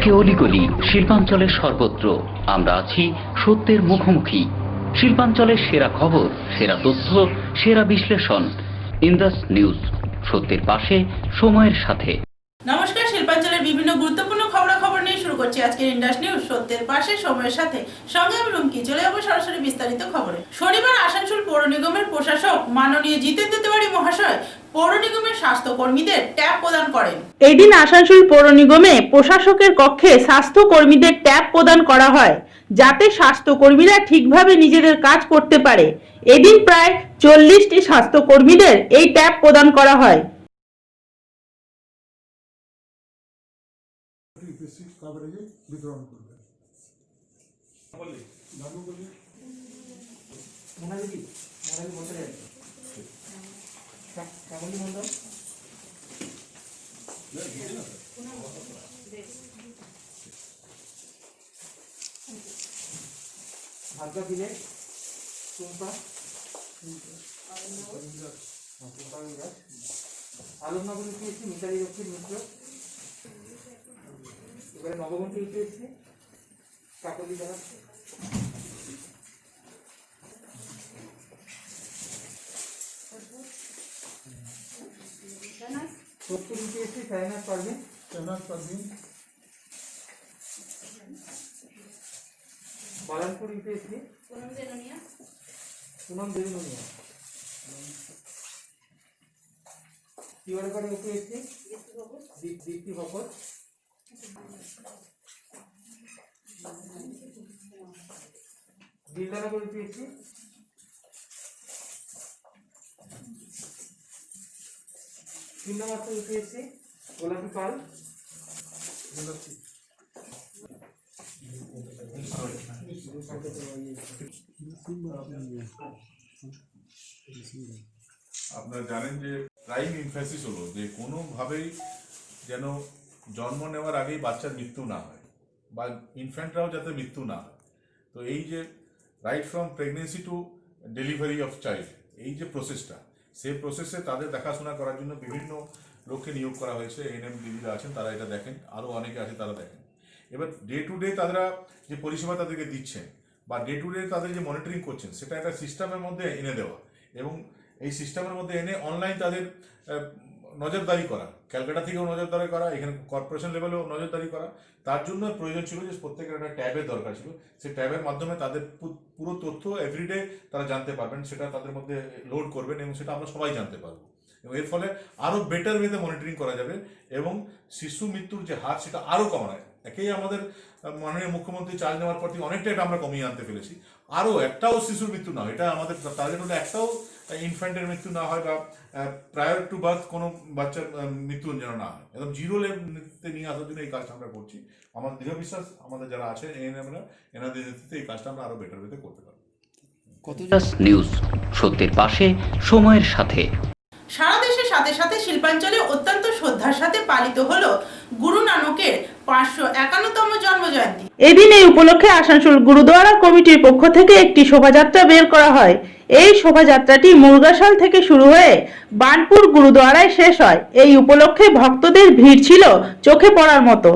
প্রতিটি অলিগলি শিল্পাঞ্চলের সর্বত্র আমরা আছি সত্যের মুখোমুখি। শিল্পাঞ্চলের সেরা খবর, সেরা তথ্য, সেরা বিশ্লেষণ। ইন্দাস নিউজ, সত্যের পাশে, সময়ের সাথে। নমস্কার, শিল্পাঞ্চলের বিভিন্ন গুরুত্বপূর্ণ খবরাখবর নিয়ে শুরু করছি আজকের ইন্দাস নিউজ, সত্যের পাশে, সময়ের সাথে। সঙ্গে আমি রুমকি। চলে যাবো সরাসরি বিস্তারিত খবরে। শনিবার আসানসোল পৌর নিগমের প্রশাসক মাননীয় জিতেন্দ্র তিওয়ারি মহাশয় পৌর নিগমের স্বাস্থ্যকর্মীদের ট্যাব প্রদান করেন। এদিন আসানসোল পৌর নিগমে প্রশাসকের কক্ষে স্বাস্থ্যকর্মীদের ট্যাব প্রদান করা হয়, যাতে স্বাস্থ্যকর্মীরা ঠিকভাবে নিজেদের কাজ করতে পারে। এদিন প্রায় 40টি স্বাস্থ্যকর্মীদের এই ট্যাব প্রদান করা হয়। বেসিক কভারেজে বিতরণ করবে। ভাগ্য দিলে আলমনগর ইউপিএসসি মিতালি রক্ষীর মিত্র, এবারে নবগঞ্জ ইউপিএসসি কাকলি জানা, সত্তর UPSC Shahnaz Parvin, Balanpur UPSC Punam Debnuniya, Tiwargarh UPSC Dipti Bhakat, Billanagar UPSC চিন্নমাত্র ইউপিএসসি গোলাপী পাল, আপনারা জানেন যে প্রাইম এমফাসিস হলো যে কোনোভাবেই যেন জন্ম নেওয়ার আগেই বাচ্চার মৃত্যু না হয় বা ইনফ্যান্টরাও যাতে মৃত্যু না হয়। তো এই যে right from pregnancy to delivery of child, এই যে প্রসেসটা, সেই প্রসেসে তাদের দেখাশোনা করার জন্য বিভিন্ন লোককে নিয়োগ করা হয়েছে। এএনএম দিদিরা আছেন, তারা এটা দেখেন, আরও অনেকে আছে তারা দেখেন। এবার ডে টু ডে তারা যে পরিষেবা তাদেরকে দিচ্ছেন বা ডে টু ডে তাদের যে মনিটরিং করছেন, সেটা একটা সিস্টেমের মধ্যে এনে দেওয়া এবং এই সিস্টেমের মধ্যে এনে অনলাইন তাদের নজরদারি করা, ক্যালকাটা থেকেও নজরদারি করা, এখানে কর্পোরেশন লেভেলেও নজরদারি করা। তার জন্য প্রয়োজন ছিল যে প্রত্যেকের একটা ট্যাবের দরকার ছিল। সেই ট্যাবের মাধ্যমে তাদের পুরো তথ্য এভরিডে তারা জানতে পারবেন, সেটা তাদের মধ্যে লোড করবেন এবং সেটা আমরা সবাই জানতে পারবো এবং এর ফলে আরও বেটার ওয়েতে মনিটরিং করা যাবে এবং শিশু মৃত্যুর যে হার সেটা আরও কমায়। একেই আমাদের মাননীয় মুখ্যমন্ত্রী চার্জ নেওয়ার পর থেকে অনেকটা এটা আমরা কমিয়ে আনতে পেরেছি। আরও একটাও শিশুর মৃত্যু না হয়, এটা আমাদের টার্গেট হলে একটাও ইনফ্যান্টের মৃত্যু না হয় বা প্রায়র টু বার্থ কোনো বাচ্চার মৃত্যু যেন না হয়, একদম জিরো লেভেলে নিয়ে আসার জন্য এই কাজটা আমরা করছি। আমার দৃঢ় বিশ্বাস আমাদের যারা আছে এএনএমরা, এনাদের নেতৃত্বে এই কাজটা আমরা আরও বেটার ওয়েতে করতে পারবো। ইন্দাস নিউজ, সত্যের পাশে, সময়ের সাথে। সারা দেশের সাথে সাথে শিল্পাঞ্চলে অত্যন্ত শ্রদ্ধার সাথে পালিত হলো গুরু নানকের 551তম জন্মজয়ন্তী। এদিন এই উপলক্ষে আসানসোল গুরুদ্বারা কমিটির পক্ষ থেকে একটি শোভাযাত্রা বের করা হয়। এই শোভাযাত্রাটি মুরগাশাল থেকে শুরু হয়ে বানপুর গুরুদ্বারায় শেষ হয়। এই উপলক্ষে ভক্তদের ভিড় ছিল চোখে পড়ার মতো।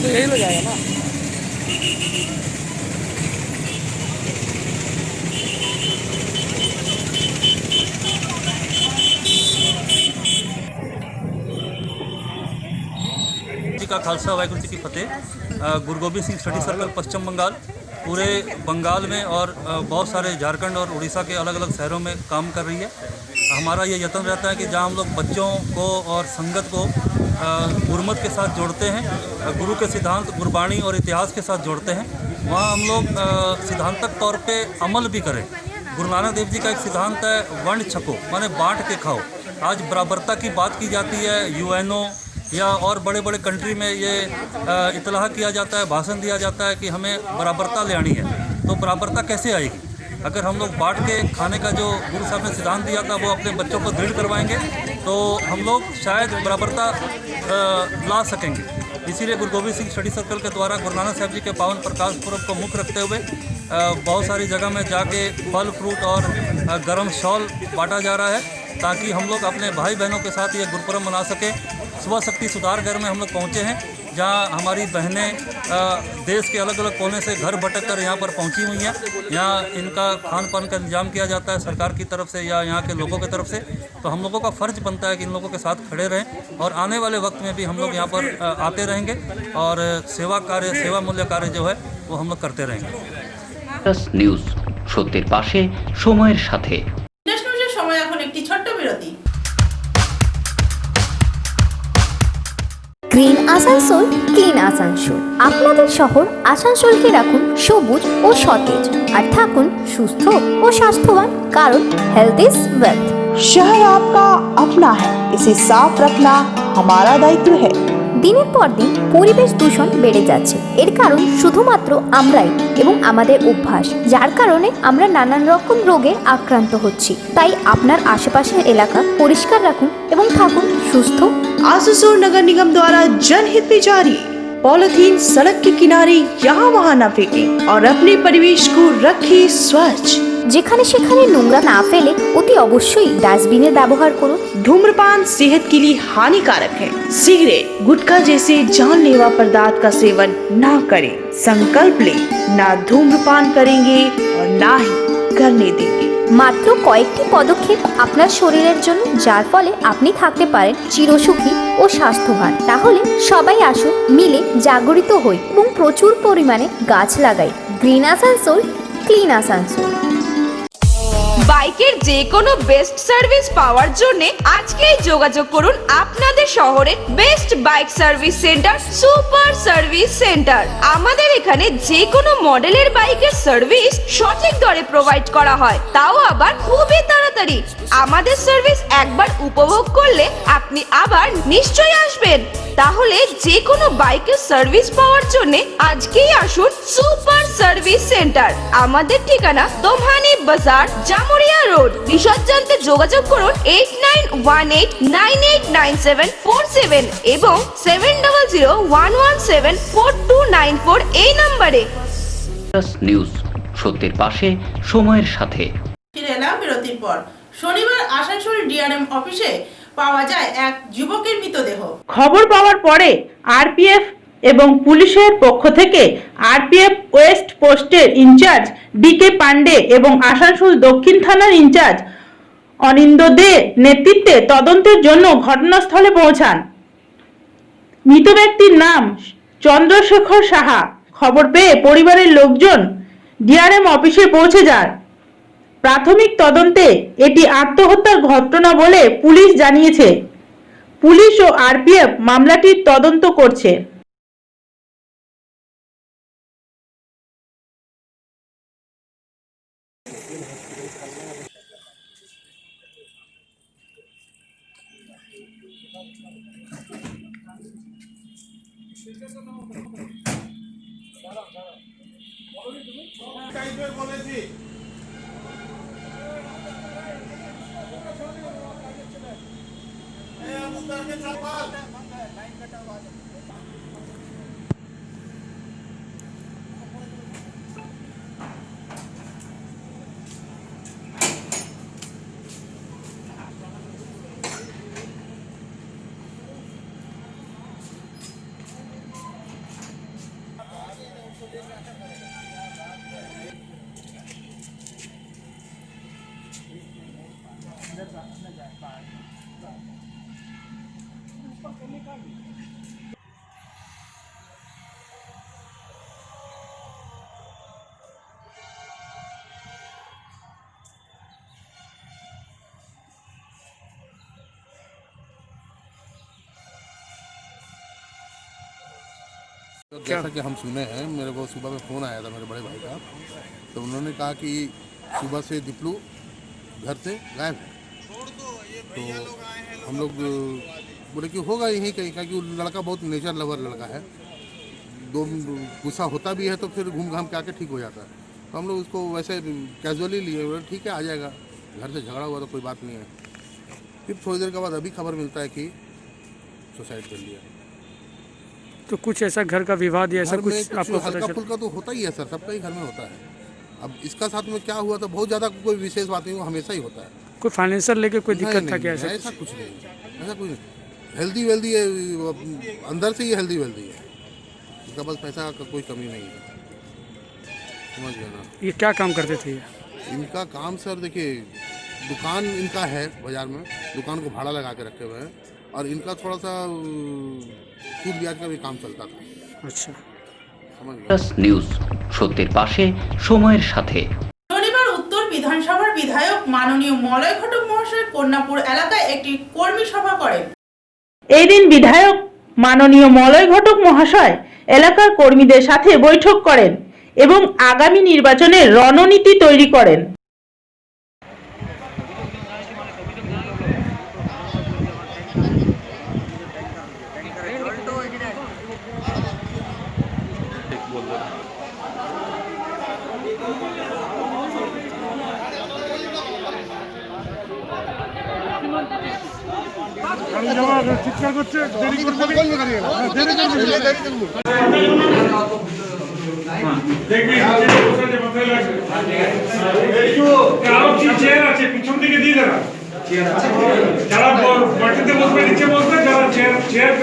यही हो जाएगा ना। जी का खालसा वाहिगुरु जी की फतेह। गुरु गोबिंद सिंह स्टडी सर्कल पश्चिम बंगाल पूरे बंगाल में और बहुत सारे झारखंड और उड़ीसा के अलग अलग शहरों में काम कर रही है। हमारा ये यत्न रहता है कि जहाँ हम लोग बच्चों को और संगत को गुरुमत के साथ जोड़ते हैं, गुरु के सिद्धांत गुरबाणी और इतिहास के साथ जोड़ते हैं, वहाँ हम लोग सिद्धांतक तौर पे अमल भी करें। गुरु नानक देव जी का एक सिद्धांत है वंड छको, माने बांट के खाओ। आज बराबरता की बात की जाती है, यूएनओ या और बड़े बड़े कंट्री में ये इतलाह किया जाता है, भाषण दिया जाता है कि हमें बराबरता ले आनी है। तो बराबरता कैसे आएगी? अगर हम लोग बांट के खाने का जो गुरु साहब ने सिद्धांत दिया था वो अपने बच्चों को दृढ़ करवाएंगे तो हम लोग शायद बराबरता ला सकेंगे। इसीलिए गुरु गोबिंद सिंह स्टडी सर्कल के द्वारा गुरु नानक साहब जी के पावन प्रकाश पर्व को मुख्य रखते हुए बहुत सारी जगह में जाके फल फ्रूट और गर्म शॉल बांटा जा रहा है ताकि हम लोग अपने भाई बहनों के साथ ये गुरुपर्व मना सकें। सुबह शक्ति सुधार घर में हम लोग पहुँचे हैं जहाँ हमारी बहनें देश के अलग अलग कोने से घर भटक कर यहाँ पर पहुँची हुई हैं। यहाँ इनका खान पान का इंतजाम किया जाता है सरकार की तरफ से या यहाँ के लोगों की तरफ से। तो हम लोगों का फ़र्ज बनता है कि इन लोगों के साथ खड़े रहें और आने वाले वक्त में भी हम लोग यहाँ पर आते रहेंगे और सेवा कार्य सेवा मूल्य कार्य जो है वो हम लोग करते रहेंगे। নিউজ সত্যের পাশে সময়ের সাথে। নিউজের সময় এখন একটি ছোট্ট বিরতি। গ্রিন আসানসোল ক্লিন আসানসোল আপনাদের শহর আসানসোলকে রাখুন সবুজ ও সতেজ আর থাকুন সুস্থ ও স্বাস্থ্যবান কারণ হেলথ ইজ ওয়েলথ। शहर आपका अपना है, इसे साफ रखना हमारा दायित्व है। দিনের পর দিন পরিবেশ দূষণ বেড়ে যাচ্ছে, এর কারণ শুধুমাত্র আমরাই এবং আমাদের অভ্যাস, যার কারণে আমরা নানান রকম রোগে আক্রান্ত হচ্ছি। তাই আপনার আশেপাশের এলাকা পরিষ্কার রাখুন এবং থাকুন সুস্থ। आसनसोल नगर निगम द्वारा जनहित में जारी। पॉलिथीन सड़क के किनारे यहाँ वहाँ न फेंकें और अपने परिवेश को रखें स्वच्छ। যেখানে সেখানে নোংরা না ফেলে অতি অবশ্যই ডাস্টবিনের ব্যবহার করুন। धूम्रपान सेहत के लिए हानिकारक है। सिगरेट गुटखा जैसे जानलेवा पदार्थ का सेवन न करें। संकल्प ले, ना धूम्रपान करेंगे और ना ही करने देंगे। মাত্র কয়েকটি পদক্ষেপ আপনার শরীরের জন্য, যার ফলে আপনি থাকতে পারেন চিরসুখী ও স্বাস্থ্যবান। তাহলে সবাই আসুন, মিলে জাগরিত হই এবং প্রচুর পরিমাণে গাছ লাগাই। Green Asansol clean Asansol. বাইকের যে কোনো বেস্ট সার্ভিস পাওয়ার জন্য আজকেই যোগাযোগ করুন আপনাদের শহরের best bike service centre super service centre. আমাদের এখানে যে কোনো মডেলের বাইকের সার্ভিস সঠিক দরে প্রোভাইড করা হয়, তাও আবার খুবই তাড়াতাড়ি। আমাদের সার্ভিস একবার উপভোগ করলে আপনি আবার নিশ্চয়ই আসবেন। তাহলে যে কোনো বাইকের সার্ভিস পাওয়ার জন্য আজকেই আসুন সুপার সার্ভিস সেন্টার। আমাদের ঠিকানা দোভানি বাজার, জামুরিয়া রোড। বিশদ জানতে যোগাযোগ করুন 8918989747 এবং 7001174294 এই নম্বরে। নিউজ সত্যের পাশে সময়ের সাথে। ফিরে এলাম বিরতির পর। শনিবার আসানসোল ডিআরএম অফিসে পাওয়া যায় এক যুবকের মৃতদেহ। খবর পাওয়ার পরে আরপিএফ এবং পুলিশের পক্ষ থেকে আরপিএফ ওয়েস্ট পোস্টের ইনচার্জ ডিকে পান্ডে এবং আসানসোল দক্ষিণ থানার ইনচার্জ অনিন্দ দে নেতৃত্বে তদন্তের জন্য ঘটনাস্থলে পৌঁছান। মৃত ব্যক্তির নাম চন্দ্রশেখর সাহা। খবর পেয়ে পরিবারের লোকজন ডিআরএম অফিসে পৌঁছে যান। প্রাথমিক তদন্তে এটি আত্মহত্যার ঘটনা বলে পুলিশ জানিয়েছে। পুলিশ ও আরপিএফ মামলাটির তদন্ত করছে। तो जैसा कि हम सुने हैं, मेरे को सुबह में फ़ोन आया था मेरे बड़े भाई का, तो उन्होंने कहा कि सुबह से दीपलू घर से गायब है। तो हम लोग बोले कि होगा यहीं कहीं का, कि वो लड़का बहुत नेचर लवर लड़का है, दो गुस्सा होता भी है तो फिर घूम घाम के आके ठीक हो जाता है। तो हम लोग उसको वैसे कैजुअली लिए, बोले ठीक है आ जाएगा, घर से झगड़ा हुआ तो कोई बात नहीं है। फिर थोड़ी देर के बाद अभी खबर मिलता है कि सुसाइड कर लिया। तो कुछ ऐसा घर का विवाद या ऐसा घर में कुछ आपको पता हल्का चला? फुल्का तो होता ही है सर, सबका ही घर में होता है। अब इसका साथ में क्या हुआ था, बहुत ज़्यादा कोई विशेष बात नहीं, वो हमेशा ही होता है। कोई फाइनेंशियल लेके कोई दिक्कत नहीं, था क्या? नहीं, ऐसा ऐसा कुछ नहीं, ऐसा कुछ नहीं। हेल्दी वेल्दी है, अंदर से ही हेल्दी वेल्दी है, इसका बस पैसा का कोई कमी नहीं है, समझ गए ना। ये क्या काम करते थे ये? इनका काम सर देखिए, दुकान इनका है बाजार में, दुकान को भाड़ा लगा के रखे हुए हैं, और इनका थोड़ा सा सूद ब्याज का भी काम चलता था। अच्छा, समझ गए। প্লাস নিউজ, সত্যের পাশে সময়ের সাথে। শনিবার উত্তর বিধানসভার বিধায়ক মাননীয় মলয় ঘটক মহাশয় কন্যাপুর এলাকায় একটি কর্মী সভা করেন। এই দিন বিধায়ক মাননীয় মলয় ঘটক মহাশয় এলাকার কর্মীদের সাথে বৈঠক করেন এবং আগামী নির্বাচনের রণনীতি তৈরি করেন। চিৎকার করছে, দেরি করতে দেরি আছে পিছন দিকে দিয়ে দেনা, যারা মাটিতে বসবে নিচে বসবে, যারা চেয়ার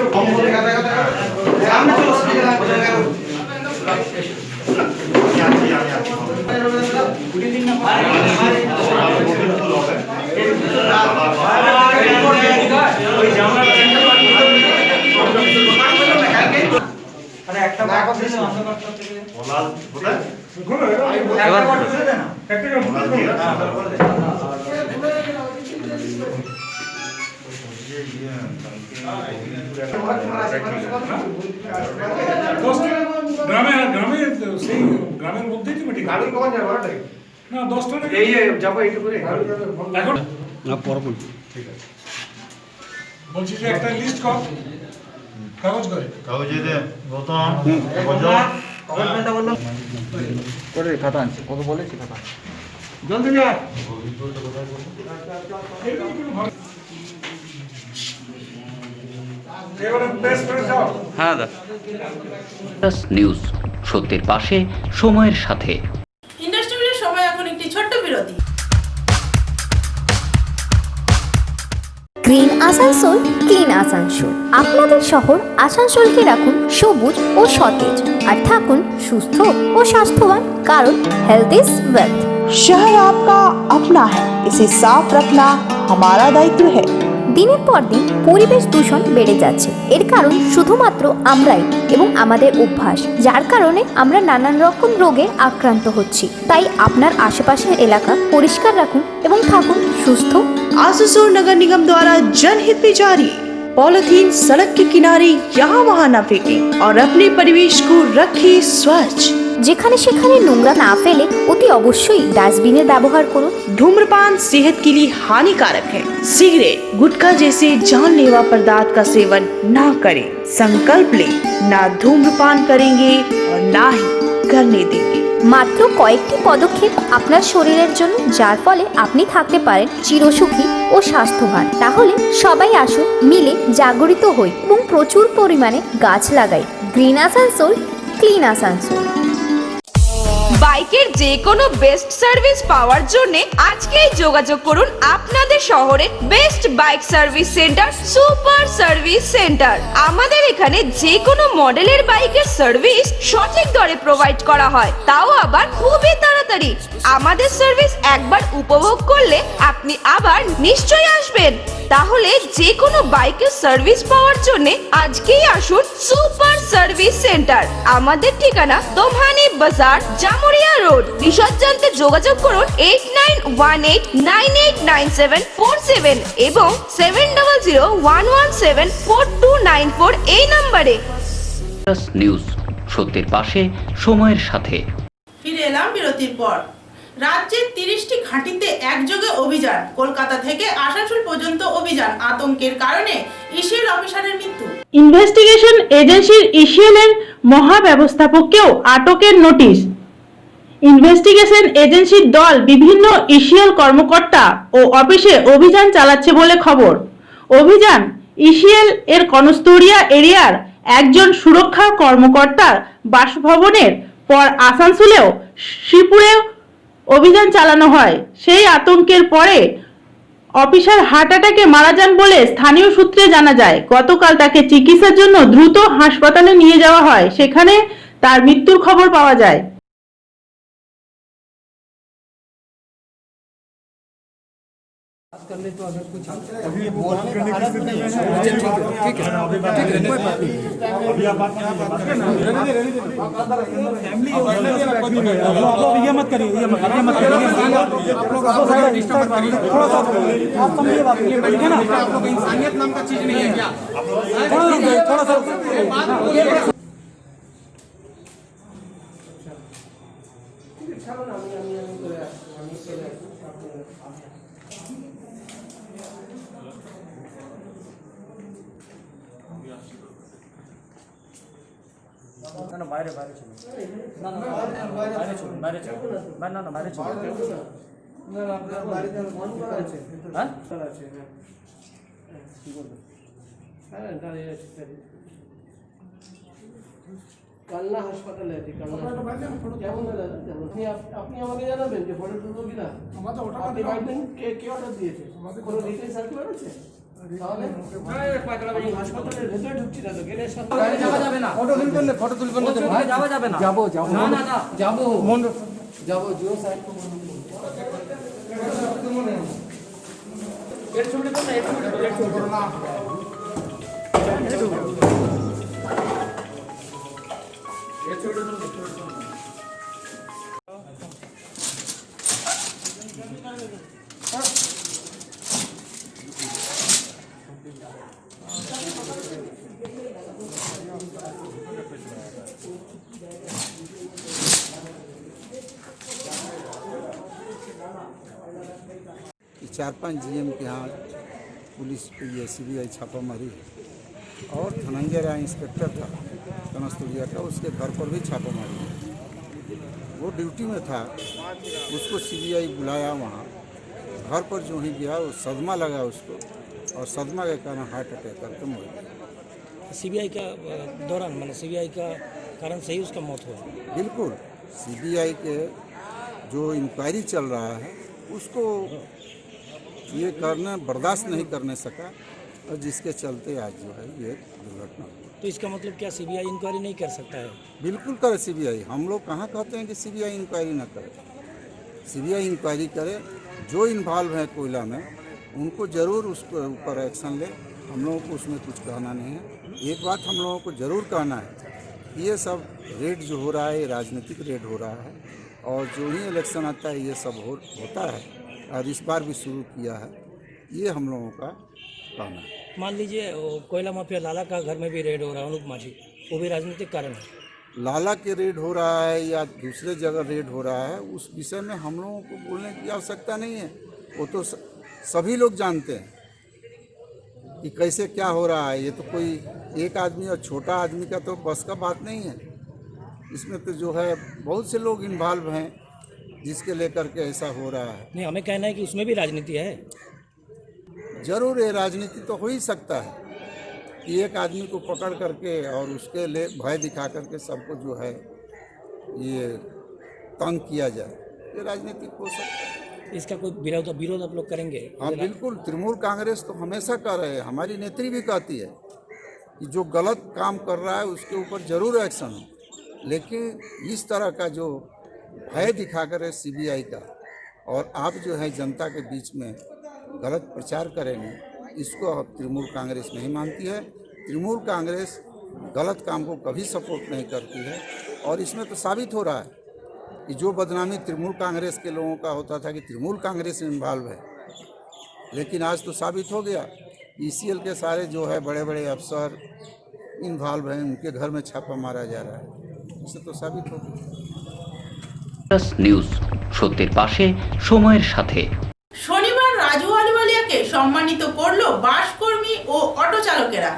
গ্রামে গ্রামে সেই গ্রামের মধ্যেই তো মিটিং না, 10টা যাবো এইটু করে এখন না পর বলছি। ঠিক আছে, বলছি যে একটা লিস্ট কর, কাগজ কাগজে দে গৌতম করে খাতা আনছে, কত বলেছি খাতা জলদি যা। হ্যাঁ দা। প্লাস নিউজ, সত্যের পাশে সময়ের সাথে। ইন্ডাস্ট্রির সময় এখন একটি ছোট্ট বিরতি। Green Asansol, clean Asansol. আপনাদের শহর আসানসোলকে রাখুন সবুজ ও সতেজ, আর থাকুন সুস্থ ও স্বাস্থ্যবান, কারণ হেলথ ইজ ওয়েলথ। शहर आपका अपना है, इसे साफ रखना हमारा दायित्व है। দিনের পর দিন পরিবেশ দূষণ বেড়ে যাচ্ছে, এর কারণ শুধুমাত্র আমরাই এবং আমাদের অভ্যাস, যার কারণে আমরা নানান রকম রোগে আক্রান্ত হচ্ছি। তাই আপনার আশেপাশের এলাকা পরিষ্কার রাখুন এবং থাকুন সুস্থ। आसुसोल नगर निगम द्वारा जनहित में जारी। पॉलिथीन सड़क के किनारे यहाँ वहाँ न फेंकें और अपने परिवेश को रखें स्वच्छ। যেখানে সেখানে নোংরা না ফেলে অতি অবশ্যই ডাস্টবিনের ব্যবহার করুন। धूम्रपान सेहत के लिए हानिकारक है। सिगरेट, गुटखा जैसे जानलेवा पदार्थ का सेवन ना करें। संकल्प लें, ना धूम्रपान करेंगे और ना ही करने देंगे। মাত্র কয়েকটি পদক্ষেপ আপনার শরীরের জন্য, যার ফলে আপনি থাকতে পারেন চিরসুখী ও স্বাস্থ্যবান। তাহলে সবাই আসুন, মিলে জাগরিত হই এবং প্রচুর পরিমাণে গাছ লাগাই। Green Asansol, clean Asansol. বাইকের যে কোনো বেস্ট সার্ভিস পাওয়ার জন্য আজকেই যোগাযোগ করুন আপনাদের শহরের best bike service centre, super service centre. আমাদের এখানে যে কোনো মডেলের বাইকের সার্ভিস সঠিক দরে প্রোভাইড করা হয়, তাও আবার খুবই তাড়াতাড়ি। তাড়াতাড়ি। আমাদের সার্ভিস একবার উপভোগ করলে আপনি আবার নিশ্চয়ই আসবেন। তাহলে যে কোনো বাইকের সার্ভিস পাওয়ার জন্য আজকেই আসুন সুপার সার্ভিস সেন্টার। আমাদের ঠিকানা দোমহানি বাজার, জামুরিয়া রোড। বিশদ জানতে যোগাযোগ করুন 8918989747 এবং 7001174294 এই নম্বরে। ইন্ডাস নিউজ, সত্যের পাশে, সময়ের সাথে। ফিরে এলাম বিরতির পর। রাজ্যের 30টি ঘাঁটিতে একযোগে অভিযান, কলকাতা থেকে আসানসোল পর্যন্ত অভিযান, আতঙ্কের কারণে ইসিএল অফিসারের মৃত্যু। ইনভেস্টিগেশন এজেন্সির ইসিএল এর মহাব্যবস্থাপককেও আটকের নোটিশ। ইনভেস্টিগেশন এজেন্সির দল বিভিন্ন ইসিএল কর্মকর্তা ও অফিসে অভিযান চালাচ্ছে বলে খবর। অভিযান ইসিএল এর কনস্তুরিয়া এরিয়ার একজন সুরক্ষা কর্মকর্তার বাসভবনের পর আসানসোলেও শ্রীপুরেও অভিযান চালানো হয়। সেই আতঙ্কের পরে অফিসার হার্ট অ্যাটাকে মারা যান বলে স্থানীয় সূত্রে জানা যায়। গতকাল তাকে চিকিৎসার জন্য দ্রুত হাসপাতালে নিয়ে যাওয়া হয়, সেখানে তার মৃত্যুর খবর পাওয়া যায়। करने तो अगर कुछ अभी ये बोलने की स्थिति में है। ठीक है अभी बात करें, कोई बात नहीं। अभी आप बात क्या बात करें, फैमिली आप ये मत करिए, ये मत करिए, आप लोग डिस्टर्ब करिए, थोड़ा सा आप समझिए बात, ये ठीक है ना। आप लोग इंसानियत नाम का चीज नहीं है क्या? थोड़ा सा না না বাইরে বাইরে চলো, না না বাইরে চলো, বাইরে চলো, না না বাইরে চলো, না না আপনার বাইরে যাওয়ার মন করা আছে, হ্যাঁ করা আছে, হ্যাঁ কি বলবো, হ্যাঁ দাঁড়িয়ে আছে, কালনা হাসপাতালে আছে, কালনা কেমন দাদা, আপনি আমাকে জানাবেন যে ফটো তুলবো কিনা, আমাদের ওটা আপনি বাইবেন কে অর্ডার দিয়েছে, আমাদের কোনো রিটেল সার্কুলার আছে, তাহলে হাসপাতালের ভেতরে ঢুকছি না তো, গেলে যাওয়া যাবে না, ফটো তুলবেন না, ফটো তুলবেন না, যাওয়া যাবে না, যাবো যাবো, না না না যাবো, মন যাবো, জিও সাইড তো এর ছবিটা না, এর ছবিটা না, এর ছবিটা না, कि 4-5 जीएम के यहाँ पुलिस ये सीबीआई छापामारी है और धनंजय राय इंस्पेक्टर था कनस्तुरिया का, उसके घर पर भी छापामारी है। वो ड्यूटी में था, उसको सीबीआई बुलाया, वहाँ घर पर जो ही गया वो सदमा लगा उसको और सदमा के कारण हार्ट अटैक करके मर गया। सीबीआई का दौरान मैंने सीबीआई का कारण से ही उसका मौत हुआ। बिल्कुल, सीबीआई के जो इंक्वायरी चल रहा है उसको ये करना बर्दाश्त नहीं करने सका और जिसके चलते आज जो है ये दुर्घटना हुई। तो इसका मतलब क्या सीबीआई इंक्वायरी नहीं कर सकता है? बिल्कुल करे सीबीआई, हम लोग कहाँ कहते हैं कि सीबीआई इंक्वायरी ना करे। सीबीआई इंक्वायरी करे, जो इन्वॉल्व है कोयला में उनको ज़रूर उसके ऊपर एक्शन ले। हम लोगों को उसमें कुछ कहना नहीं है। एक बात हम लोगों को ज़रूर कहना है, ये सब रेड जो हो रहा है ये राजनीतिक रेड हो रहा है और जो ही इलेक्शन आता है ये सब होता है और इस बार भी शुरू किया है, ये हम लोगों का कहना है। मान लीजिए कोयला माफिया लाला का घर में भी रेड हो रहा है, अनुप माझी, वो भी राजनीतिक कारण है। लाला के रेड हो रहा है या दूसरे जगह रेड हो रहा है, उस विषय में हम लोगों को बोलने की आवश्यकता नहीं है। वो तो सभी लोग जानते हैं कि कैसे क्या हो रहा है। ये तो कोई एक आदमी और छोटा आदमी का तो बस का बात नहीं है। इसमें तो जो है बहुत से लोग इन्वॉल्व हैं जिसके लेकर के ऐसा हो रहा है। नहीं, हमें कहना है कि उसमें भी राजनीति है। जरूर ये राजनीति तो हो ही सकता है कि एक आदमी को पकड़ करके और उसके लिए भय दिखा करके सबको जो है ये तंग किया जाए, ये राजनीतिक हो सकता है। इसका कोई विरोध आप लोग करेंगे? हाँ बिल्कुल, तृणमूल कांग्रेस तो हमेशा कर रहे हैं, हमारी नेत्री भी कहती है कि जो गलत काम कर रहा है उसके ऊपर जरूर एक्शन हो, लेकिन इस तरह का जो भय दिखाकर सीबीआई का, और आप जो है जनता के बीच में गलत प्रचार करेंगे, इसको अब तृणमूल कांग्रेस नहीं मानती है। तृणमूल कांग्रेस गलत काम को कभी सपोर्ट नहीं करती है, और इसमें तो साबित हो रहा है कि जो बदनामी तृणमूल कांग्रेस के लोगों का होता था कि तृणमूल कांग्रेस इन्वॉल्व है, लेकिन आज तो साबित हो गया। ईसीएल के सारे जो है बड़े बड़े अफसर इन्वॉल्व हैं, उनके घर में छापा मारा जा रहा है, इससे तो साबित हो गया। নিউজ সত্যের পাশে সময়ের সাথে। শনিবার রাজু আলুওয়ালিয়াকে সম্মানিত করলো বাস কর্মী ও অটো চালকেরা।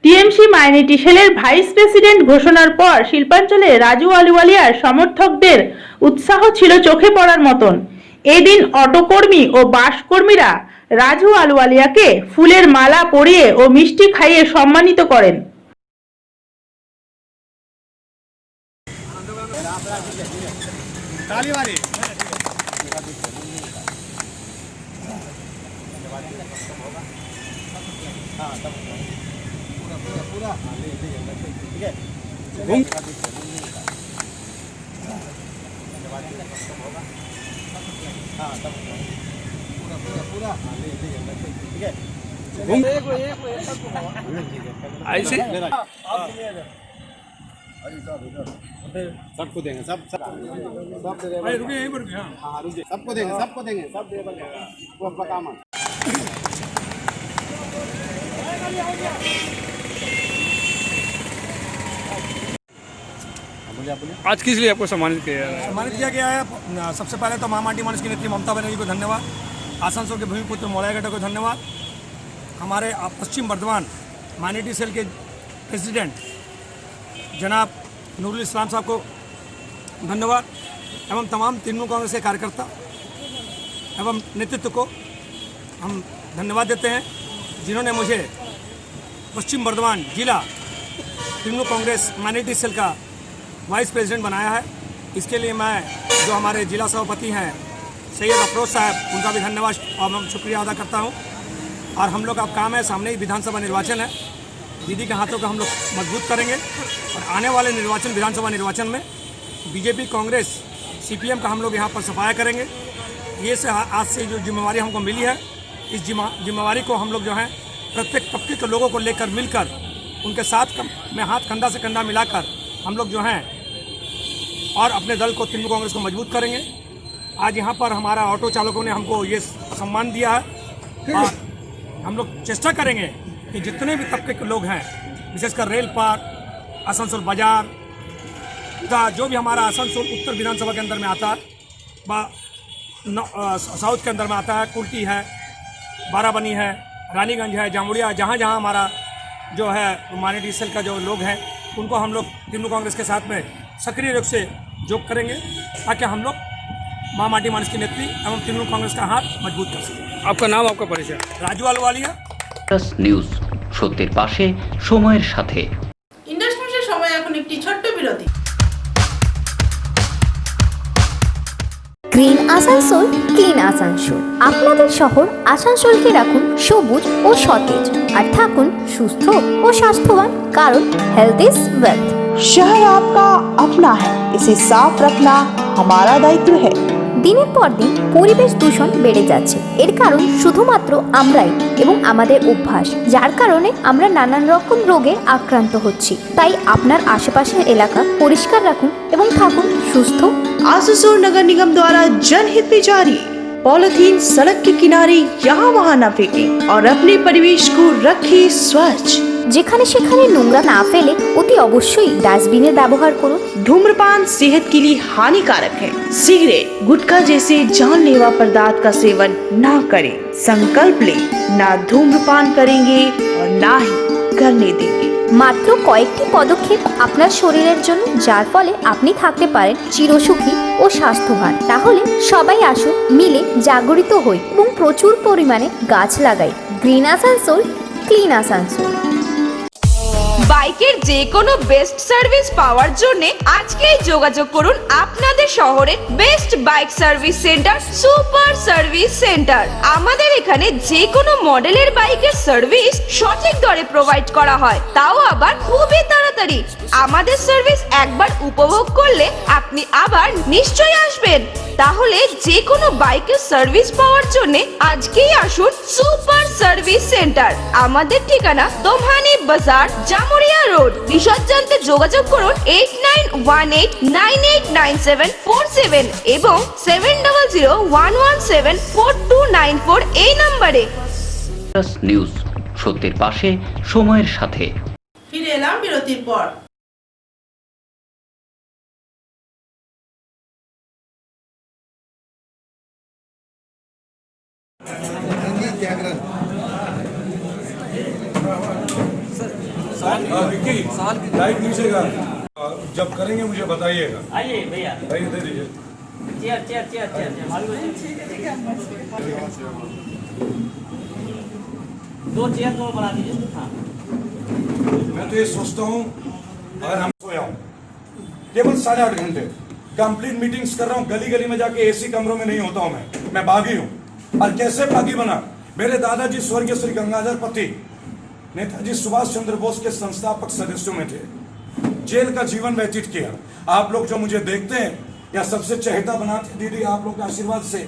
টিএমসি মাইনরিটি সেলের ভাইস প্রেসিডেন্ট ঘোষণার পর শিল্পাঞ্চলে রাজু আলুওয়ালিয়ার সমর্থকদের উৎসাহ ছিল চোখে পড়ার মতন। এদিন অটোকর্মী ও বাস কর্মীরা রাজু আলুওয়ালিয়াকে ফুলের মালা পরিয়ে ও মিষ্টি খাইয়ে সম্মানিত করেন। सबको देंगे, सबको देंगे, सब देंगे, वो अपना काम है। आज किस लिए आपको सम्मानित किया गया? सम्मानित किया गया है। सबसे पहले तो महामाटी मानस की नेत्री ममता बनर्जी को धन्यवाद, आसनसोल के भूमिपुत्र मौलाया को धन्यवाद, हमारे पश्चिम बर्धमान माइनॉरिटी सेल के प्रेसिडेंट जनाब नूरुल इस्लाम साहब को धन्यवाद, एवं तमाम तृणमूल कांग्रेस के कार्यकर्ता एवं नेतृत्व को हम धन्यवाद देते हैं, जिन्होंने मुझे पश्चिम बर्धमान जिला तृणमूल कांग्रेस माइनॉरिटी सेल का वाइस प्रेसिडेंट बनाया है। इसके लिए मैं जो हमारे जिला सभापति हैं सैयद अफरोज साहब, उनका भी धन्यवाद और मैं शुक्रिया अदा करता हूं। और हम लोग का काम है, सामने ही विधानसभा निर्वाचन है, दीदी के हाथों को हम लोग मजबूत करेंगे और आने वाले निर्वाचन विधानसभा निर्वाचन में बीजेपी कांग्रेस सीपीएम का हम लोग यहाँ पर सफाया करेंगे। ये से आज से जो जिम्मेवारी हमको मिली है, इस जिम्मेवारी को हम लोग जो है प्रत्येक तबके के लोगों को लेकर मिलकर उनके साथ में हाथ कंधा से कंधा मिलाकर हम लोग जो हैं और अपने दल को तृणमूल कांग्रेस को मजबूत करेंगे। आज यहाँ पर हमारा ऑटो चालकों ने हमको ये सम्मान दिया है और हम लोग चेष्टा करेंगे कि जितने भी तबके के लोग हैं, विशेषकर रेल पार, आसनसोल बाजार, जो भी हमारा आसनसोल उत्तर विधानसभा के अंदर में आता है, साउथ के अंदर में आता है, कुल्टी है, बाराबनी है, रानीगंज है, जामुड़िया, जहाँ जहाँ हमारा जो है माइनॉरिटी सेल का जो लोग हैं उनको हम लोग तृणमूल कांग्रेस के साथ में सक्रिय रूप से जोग करेंगे, ताकि हम लोग महामाटी मानस की नेत्री एवं तृणमूल कांग्रेस का हाथ मजबूत कर सकें। आपका नाम, आपका परिचय? राजू आलूवालिया। নিউজ সত্যের পাশে সময়ের সাথে। ইন্ডাস্ট্রির সময় এখন একটি ছোট্ট বিরতি। Green Asansol, clean Asansol. আপনাদের শহর আসানসোলকে রাখুন সবুজ ও সতেজ, আর থাকুন সুস্থ ও স্বাস্থ্যবান, কারণ হেলথ ইজ ওয়েলথ। शहर आपका अपना है, इसे साफ रखना हमारा दायित्व है। দিনের পর দিন পরিবেশ দূষণ বেড়ে যাচ্ছে, এর কারণ শুধুমাত্র আমরাই এবং আমাদের অভ্যাস, যার কারণে আমরা নানান রকম রোগে আক্রান্ত হচ্ছি। তাই আপনার আশেপাশের এলাকা পরিষ্কার রাখুন এবং থাকুন সুস্থ। आसनसोल नगर निगम द्वारा जनहित में जारी। पॉलिथीन सड़क के किनारे यहाँ वहाँ न फेंकें और अपने परिवेश को रखें स्वच्छ। যেখানে সেখানে নোংরা না ফেলে অতি অবশ্যই ডাস্টবিনের ব্যবহার করুন। धूम्रपान सेहत के लिए हानिकारक है। सिगरेट, गुटखा जैसे जानलेवा पदार्थ का सेवन ना करें। संकल्प ले, ना धूम्रपान करेंगे और ना ही करने देंगे। মাত্র কয়েকটি পদক্ষেপ আপনার শরীরের জন্য, যার ফলে আপনি থাকতে পারেন চিরসুখী ও স্বাস্থ্যবান। তাহলে সবাই আসুন, মিলে জাগরিত হই এবং প্রচুর পরিমাণে গাছ লাগাই। Green Asansol, clean Asansol. বাইকের যে কোনো বেস্ট সার্ভিস পাওয়ার জন্য আজকেই যোগাযোগ করুন আপনাদের শহরের best bike service centre super service centre. আমাদের এখানে যে কোনো মডেলের বাইকের সার্ভিস সঠিক দরে প্রোভাইড করা হয়, তাও আবার খুবই তাড়াতাড়ি। আমাদের সার্ভিস একবার উপভোগ করলে আপনি আবার নিশ্চয়ই আসবেন। তাহলে যে কোনো বাইকের সার্ভিস পাওয়ার জন্য আজকেই আসুন সুপার সার্ভিস সেন্টার। আমাদের ঠিকানা দোভানি বাজার, জামুরিয়া রোড। বিশদ জানতে যোগাযোগ করুন 8918989747 এবং 7001174294 এই নম্বরে। নিউজ, সত্যের পাশে, সময়ের সাথে। ফিরে এলাম বিরতির পর। लाइट नीचेगा, जब करेंगे मुझे बताइएगा। आइए भैया, भाई दे दीजिए। चेयर चेयर चेयर चेयर दो चेयर दो बना दीजिए। हाँ, मैं तो ये सोचता हूँ अगर हम सोया हूँ केवल 8.5 घंटे, कंप्लीट मीटिंग्स कर रहा हूँ, गली गली में जाके एसी कमरों में नहीं होता हूँ मैं बागी हूँ। और कैसे बागी बना? मेरे दादाजी स्वर्गीय श्री गंगाधर पति नेताजी सुभाष चंद्र बोस के संस्थापक सदस्यों में थे। जेल का जीवन व्यतीत किया। आप लोग जो मुझे देखते हैं या सबसे चहेता बनाते हैं, दीदी आप लोग के आशीर्वाद से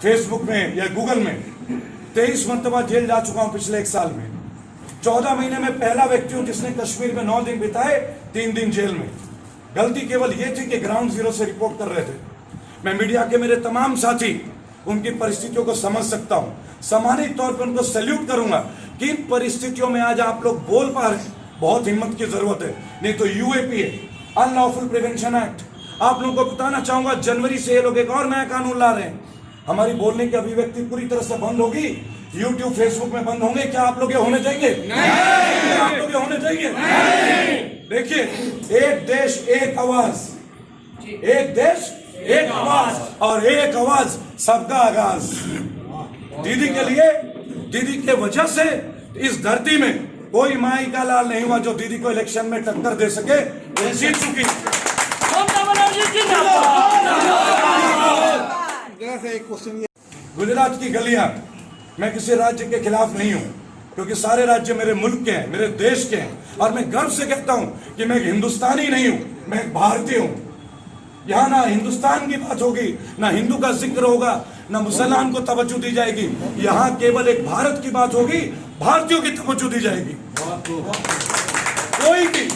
फेसबुक में या गूगल में 23 मरतबा जेल जा चुका हूं पिछले 1 साल में। 14 महीने में पहला व्यक्ति हूं जिसने कश्मीर में 9 दिन बिताए, 3 दिन जेल में। गलती केवल ये थी कि ग्राउंड जीरो से रिपोर्ट कर रहे थे। मैं मीडिया के मेरे तमाम साथी उनकी परिस्थितियों को समझ सकता हूं, सामान्य तौर पर उनको सैल्यूट करूंगा। किन परिस्थितियों में आज आप लोग बोल पा रहे हैं, बहुत हिम्मत की जरूरत है। नहीं तो यूएपीए, अनलॉफुल प्रिवेंशन एक्ट, आप लोगों को बताना चाहूंगा जनवरी से ये लोग एक और नया कानून ला रहे हैं। हमारी बोलने की अभिव्यक्ति पूरी तरह से बंद होगी, यूट्यूब फेसबुक में बंद होंगे। क्या आप लोग ये होने देंगे? नहीं। आप लोग ये होने देंगे? नहीं। देखिए, एक देश एक आवाज, एक देश एक आवाज, और एक आवाज सबका आगाज। दीदी के लिए, दीदी के वजह से इस धरती में कोई माई का लाल नहीं हुआ जो दीदी को इलेक्शन में टक्कर दे सके। वो जीत चुकी। गुजरात की गलियां, मैं किसी राज्य के खिलाफ नहीं हूं, क्योंकि सारे राज्य मेरे मुल्क के हैं, मेरे देश के हैं। और मैं गर्व से कहता हूं कि मैं एक हिंदुस्तानी नहीं हूं, मैं एक भारतीय हूं। यहाँ ना हिंदुस्तान की बात होगी, ना हिंदू का जिक्र होगा, ना मुसलमान को तवज्जो दी जाएगी। यहाँ केवल एक भारत की बात होगी, भारतीयों की तवज्जो दी जाएगी। कोई भी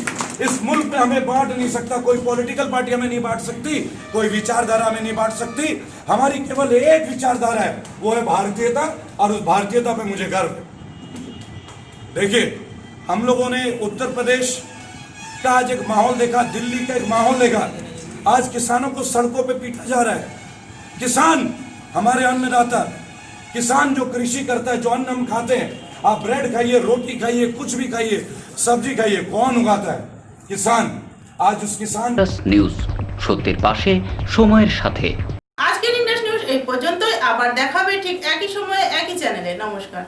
इस मुल्क में हमें बांट नहीं सकता, कोई पॉलिटिकल पार्टी हमें नहीं बांट सकती, कोई विचारधारा हमें नहीं बांट सकती। हमारी केवल एक विचारधारा है, वो है भारतीयता, और उस भारतीयता पे मुझे गर्व है। देखिए, हम लोगों ने उत्तर प्रदेश का आज एक माहौल देखा, दिल्ली का एक माहौल देखा। आज किसानों को सड़कों पे पीटा जा रहा है। किसान हमारे अन्नदाता, किसान जो कृषि करता है, जो अन्न हम खाते हैं, आप ब्रेड खाइए, रोटी खाइए, कुछ भी खाइए, सब्जी खाइए, कौन उगाता है? किसान। आज उस किसान নিউজ, সত্যের পাশে, সময়ের সাথে। আজকের ইন্ডাস নিউজ এই পর্যন্তই। আবার দেখাবে ঠিক একই সময়ে একই চ্যানেলে। নমস্কার।